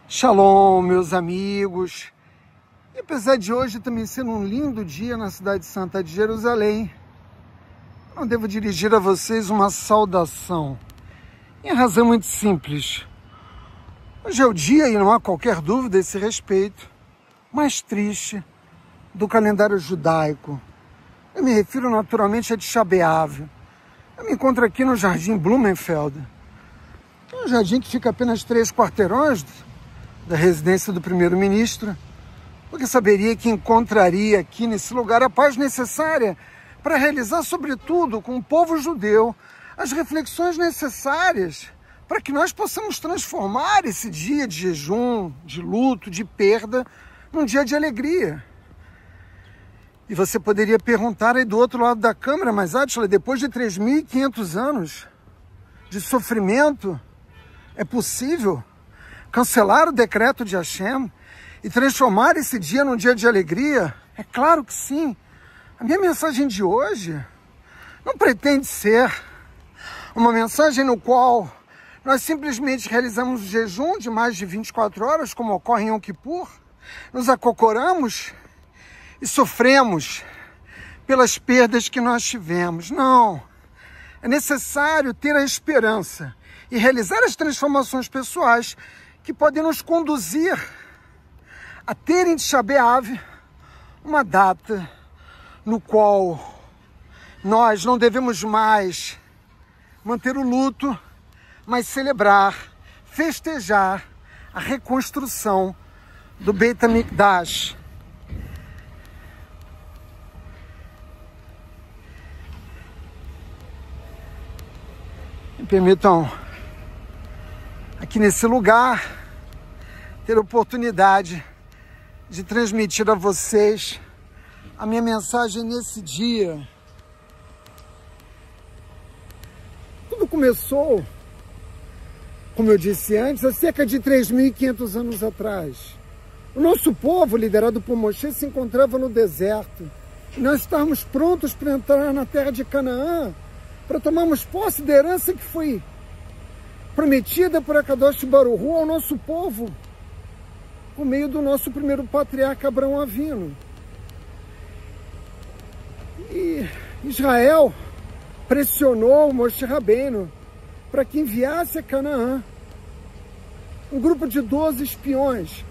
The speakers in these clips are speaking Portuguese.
Shalom, meus amigos. E apesar de hoje também ser um lindo dia na cidade santa de Jerusalém, não devo dirigir a vocês uma saudação. Em razão muito simples. Hoje é o dia, e não há qualquer dúvida a esse respeito, mais triste do calendário judaico. Eu me refiro naturalmente a Tisha B'Av. Eu me encontro aqui no Jardim Blumenfeld. Um jardim que fica apenas 3 quarteirões da residência do primeiro-ministro, porque saberia que encontraria aqui nesse lugar a paz necessária para realizar, sobretudo com o povo judeu, as reflexões necessárias para que nós possamos transformar esse dia de jejum, de luto, de perda, num dia de alegria. E você poderia perguntar aí do outro lado da câmera, mas Átila, depois de 3.500 anos de sofrimento, é possível cancelar o decreto de Hashem e transformar esse dia num dia de alegria? É claro que sim. A minha mensagem de hoje não pretende ser uma mensagem no qual nós simplesmente realizamos um jejum de mais de 24 horas, como ocorre em Yom Kippur, nos acocoramos e sofremos pelas perdas que nós tivemos. Não. É necessário ter a esperança e realizar as transformações pessoais que podem nos conduzir a ter em Tisha B'Av uma data no qual nós não devemos mais manter o luto, mas celebrar, festejar a reconstrução do Beit HaMikdash. Me permitam, aqui nesse lugar, ter a oportunidade de transmitir a vocês a minha mensagem nesse dia. Tudo começou, como eu disse antes, há cerca de 3.500 anos atrás. O nosso povo, liderado por Moshe, se encontrava no deserto. E nós estávamos prontos para entrar na terra de Canaã, para tomarmos posse da herança que foi prometida por Akadosh Baruch Hu ao nosso povo, por meio do nosso primeiro patriarca Abraão Avino. E Israel pressionou Moshe Rabbeinu para que enviasse a Canaã um grupo de 12 espiões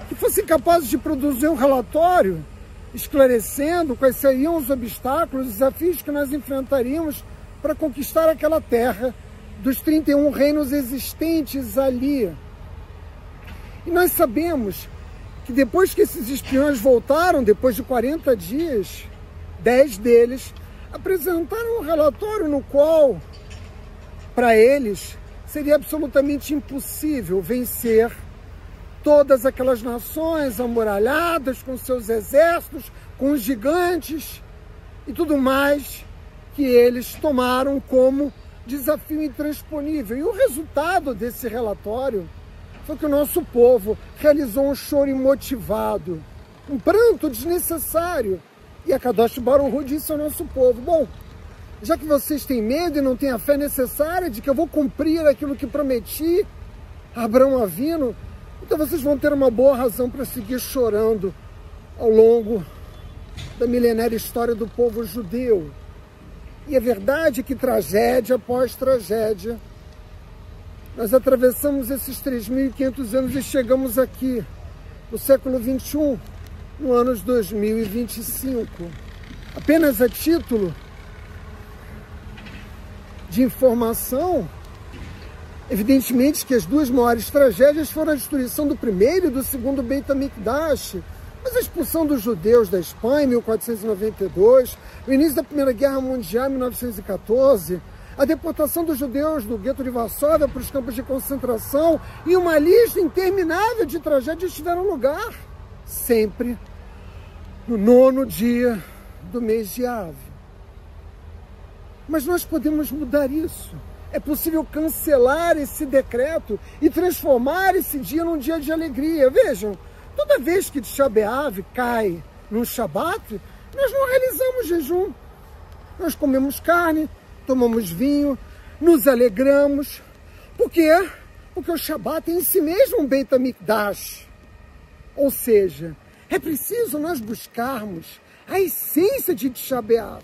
que fossem capazes de produzir um relatório esclarecendo quais seriam os obstáculos, os desafios que nós enfrentaríamos para conquistar aquela terra dos 31 reinos existentes ali. E nós sabemos que depois que esses espiões voltaram, depois de 40 dias, 10 deles apresentaram um relatório no qual, para eles, seria absolutamente impossível vencer todas aquelas nações amuralhadas, com seus exércitos, com os gigantes e tudo mais que eles tomaram como desafio intransponível. E o resultado desse relatório foi que o nosso povo realizou um choro imotivado, um pranto desnecessário. E Akadosh Baruch Hu disse ao nosso povo: bom, já que vocês têm medo e não têm a fé necessária de que eu vou cumprir aquilo que prometi a Abraão Avino, então vocês vão ter uma boa razão para seguir chorando ao longo da milenária história do povo judeu. E é verdade que tragédia após tragédia, nós atravessamos esses 3.500 anos e chegamos aqui, no século XXI, no ano de 2025. Apenas a título de informação, evidentemente que as duas maiores tragédias foram a destruição do primeiro e do segundo Beit HaMikdash, mas a expulsão dos judeus da Espanha em 1492, o início da Primeira Guerra Mundial em 1914, a deportação dos judeus do gueto de Varsóvia para os campos de concentração e uma lista interminável de tragédias tiveram lugar, sempre no 9º dia do mês de Av. Mas nós podemos mudar isso. É possível cancelar esse decreto e transformar esse dia num dia de alegria. Vejam, toda vez que Tisha B'Av cai num Shabat, nós não realizamos jejum. Nós comemos carne, tomamos vinho, nos alegramos. Por quê? porque o Shabat é em si mesmo um Beit HaMikdash. Ou seja, é preciso nós buscarmos a essência de Tisha B'Av.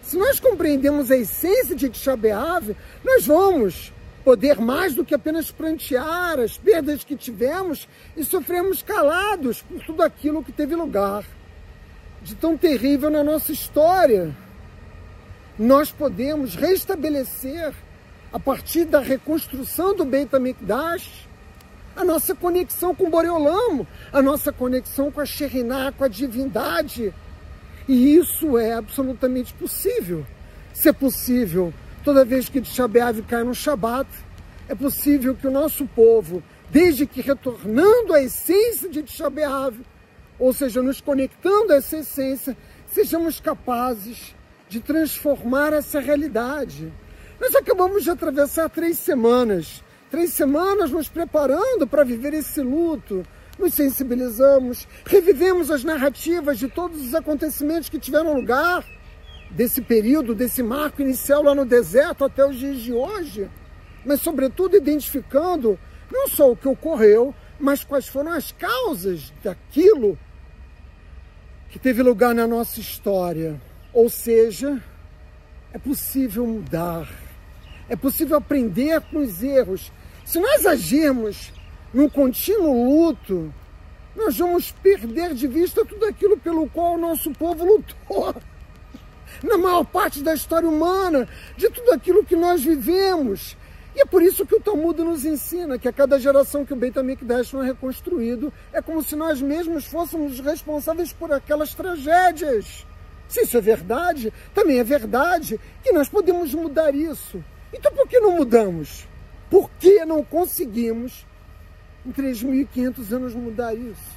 Se nós compreendemos a essência de Tisha B'Av, nós vamos poder mais do que apenas prantear as perdas que tivemos e sofremos calados por tudo aquilo que teve lugar de tão terrível na nossa história. Nós podemos restabelecer, a partir da reconstrução do Beit HaMikdash, a nossa conexão com o Boreolam, a nossa conexão com a Shekhinah, com a divindade. E isso é absolutamente possível. Se é possível, toda vez que Tisha B'Av cai no Shabat, é possível que o nosso povo, desde que retornando à essência de Tisha B'Av, ou seja, nos conectando a essa essência, sejamos capazes de transformar essa realidade. Nós acabamos de atravessar 3 semanas nos preparando para viver esse luto. Nos sensibilizamos, revivemos as narrativas de todos os acontecimentos que tiveram lugar desse período, desse marco inicial lá no deserto até os dias de hoje, mas sobretudo identificando não só o que ocorreu, mas quais foram as causas daquilo que teve lugar na nossa história. Ou seja, é possível mudar, é possível aprender com os erros. Se nós agirmos num contínuo luto, nós vamos perder de vista tudo aquilo pelo qual o nosso povo lutou. Na maior parte da história humana, de tudo aquilo que nós vivemos. E é por isso que o Talmud nos ensina que a cada geração que o Beit HaMikdash não é reconstruído, é como se nós mesmos fôssemos responsáveis por aquelas tragédias. Se isso é verdade, também é verdade que nós podemos mudar isso. Então por que não mudamos? Por que não conseguimos, em 3.500 anos, mudar isso?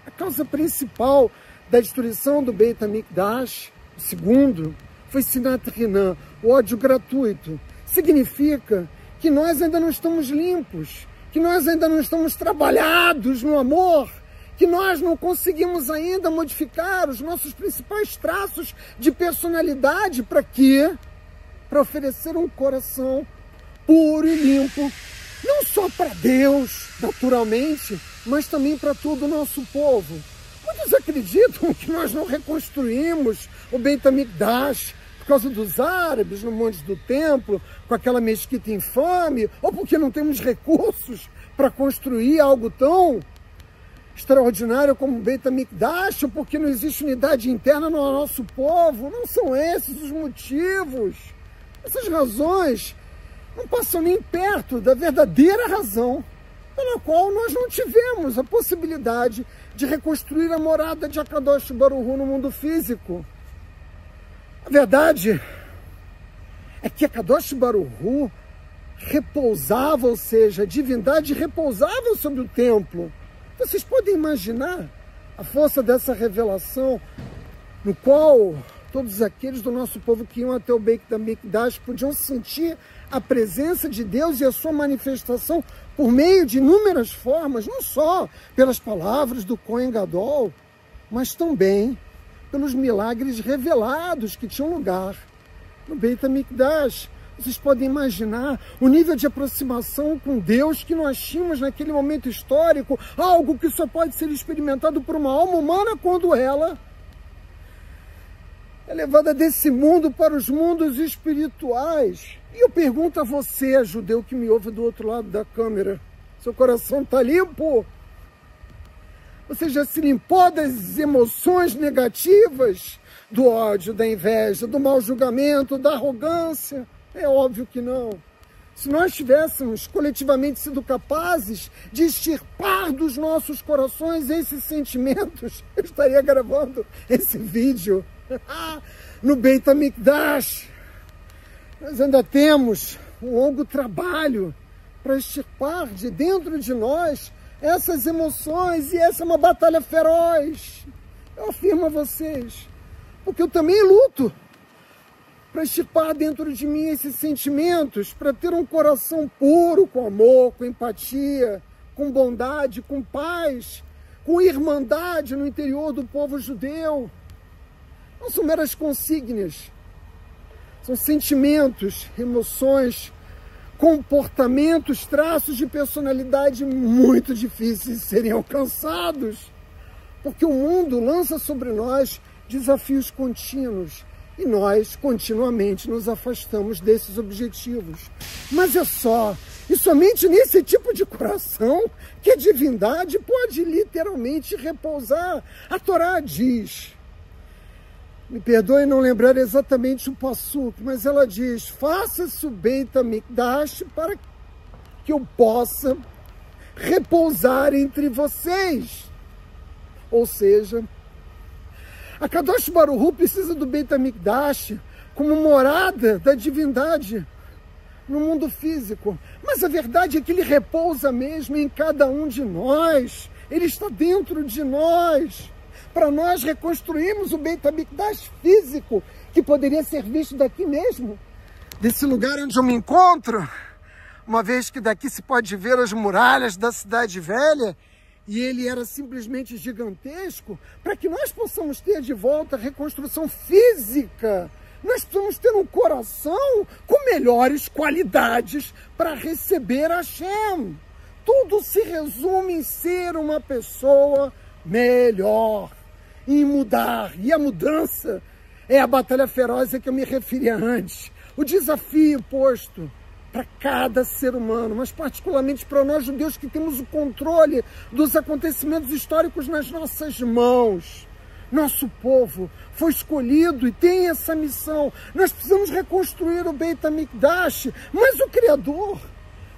A causa principal da destruição do Beit HaMikdash, o segundo, foi Sinat Hinam, o ódio gratuito. Significa que nós ainda não estamos limpos, que nós ainda não estamos trabalhados no amor, que nós não conseguimos ainda modificar os nossos principais traços de personalidade. Para quê? Para oferecer um coração puro e limpo, não só para Deus, naturalmente, mas também para todo o nosso povo. Muitos acreditam que nós não reconstruímos o Beit HaMikdash por causa dos árabes no Monte do Templo, com aquela mesquita infame, ou porque não temos recursos para construir algo tão extraordinário como o Beit HaMikdash, ou porque não existe unidade interna no nosso povo. Não são esses os motivos. Essas razões não passam nem perto da verdadeira razão pela qual nós não tivemos a possibilidade de reconstruir a morada de Akadosh Baruch Hu no mundo físico. A verdade é que Akadosh Baruch Hu repousava, ou seja, a divindade repousava sobre o templo. Vocês podem imaginar a força dessa revelação, no qual todos aqueles do nosso povo que iam até o Beit HaMikdash podiam sentir a presença de Deus e a sua manifestação por meio de inúmeras formas, não só pelas palavras do Kohen Gadol, mas também pelos milagres revelados que tinham lugar no Beit HaMikdash. Vocês podem imaginar o nível de aproximação com Deus que nós tínhamos naquele momento histórico, algo que só pode ser experimentado por uma alma humana quando ela é levada desse mundo para os mundos espirituais. E eu pergunto a você, judeu que me ouve do outro lado da câmera, seu coração está limpo? Você já se limpou das emoções negativas, do ódio, da inveja, do mau julgamento, da arrogância? É óbvio que não. Se nós tivéssemos coletivamente sido capazes de extirpar dos nossos corações esses sentimentos, eu estaria gravando esse vídeo no Beit HaMikdash. Nós ainda temos um longo trabalho para extirpar de dentro de nós essas emoções, e essa é uma batalha feroz. Eu afirmo a vocês, porque eu também luto para extirpar dentro de mim esses sentimentos, para ter um coração puro, com amor, com empatia, com bondade, com paz, com irmandade no interior do povo judeu. Não são meras consígnias, são sentimentos, emoções comportamentos, traços de personalidade muito difíceis de serem alcançados, porque o mundo lança sobre nós desafios contínuos e nós continuamente nos afastamos desses objetivos. Mas é só e somente nesse tipo de coração que a divindade pode literalmente repousar. A Torá diz, me perdoe não lembrar exatamente o passuco, mas ela diz: faça-se o Beit HaMikdash para que eu possa repousar entre vocês. Ou seja, a Kadosh Baruch Hu precisa do Beit HaMikdash como morada da divindade no mundo físico. Mas a verdade é que ele repousa mesmo em cada um de nós. Ele está dentro de nós. Para nós reconstruirmos o Beit HaMikdash físico, que poderia ser visto daqui mesmo, desse lugar onde eu me encontro, uma vez que daqui se pode ver as muralhas da Cidade Velha, e ele era simplesmente gigantesco. Para que nós possamos ter de volta a reconstrução física, nós precisamos ter um coração com melhores qualidades para receber Hashem. Tudo se resume em ser uma pessoa melhor, em mudar. E a mudança é a batalha feroz a que eu me referia antes. O desafio posto para cada ser humano, mas particularmente para nós judeus que temos o controle dos acontecimentos históricos nas nossas mãos. Nosso povo foi escolhido e tem essa missão. Nós precisamos reconstruir o Beit HaMikdash, mas o Criador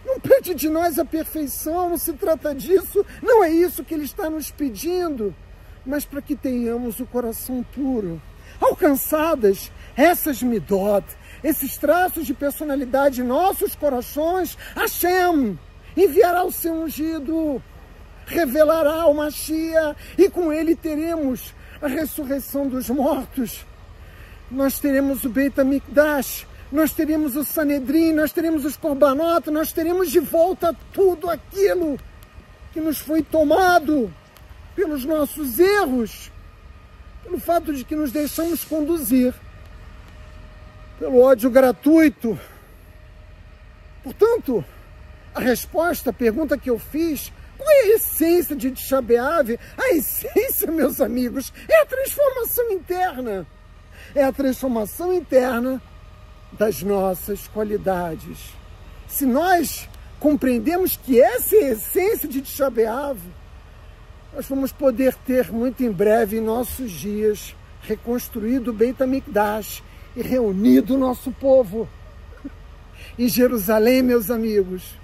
não pede de nós a perfeição, não se trata disso, não é isso que Ele está nos pedindo, mas para que tenhamos o coração puro. Alcançadas essas midot, esses traços de personalidade em nossos corações, Hashem enviará o seu ungido, revelará o Mashiach, e com ele teremos a ressurreição dos mortos. Nós teremos o Beit HaMikdash, nós teremos o Sanedrim, nós teremos os Korbanot, nós teremos de volta tudo aquilo que nos foi tomado pelos nossos erros, pelo fato de que nos deixamos conduzir pelo ódio gratuito. Portanto, a resposta à pergunta que eu fiz: qual é a essência de Tisha B'Av? A essência, meus amigos, é a transformação interna. É a transformação interna das nossas qualidades. Se nós compreendemos que essa é a essência de Tisha B'Av, nós vamos poder ter muito em breve em nossos dias reconstruído o Beit HaMikdash e reunido o nosso povo em Jerusalém, meus amigos.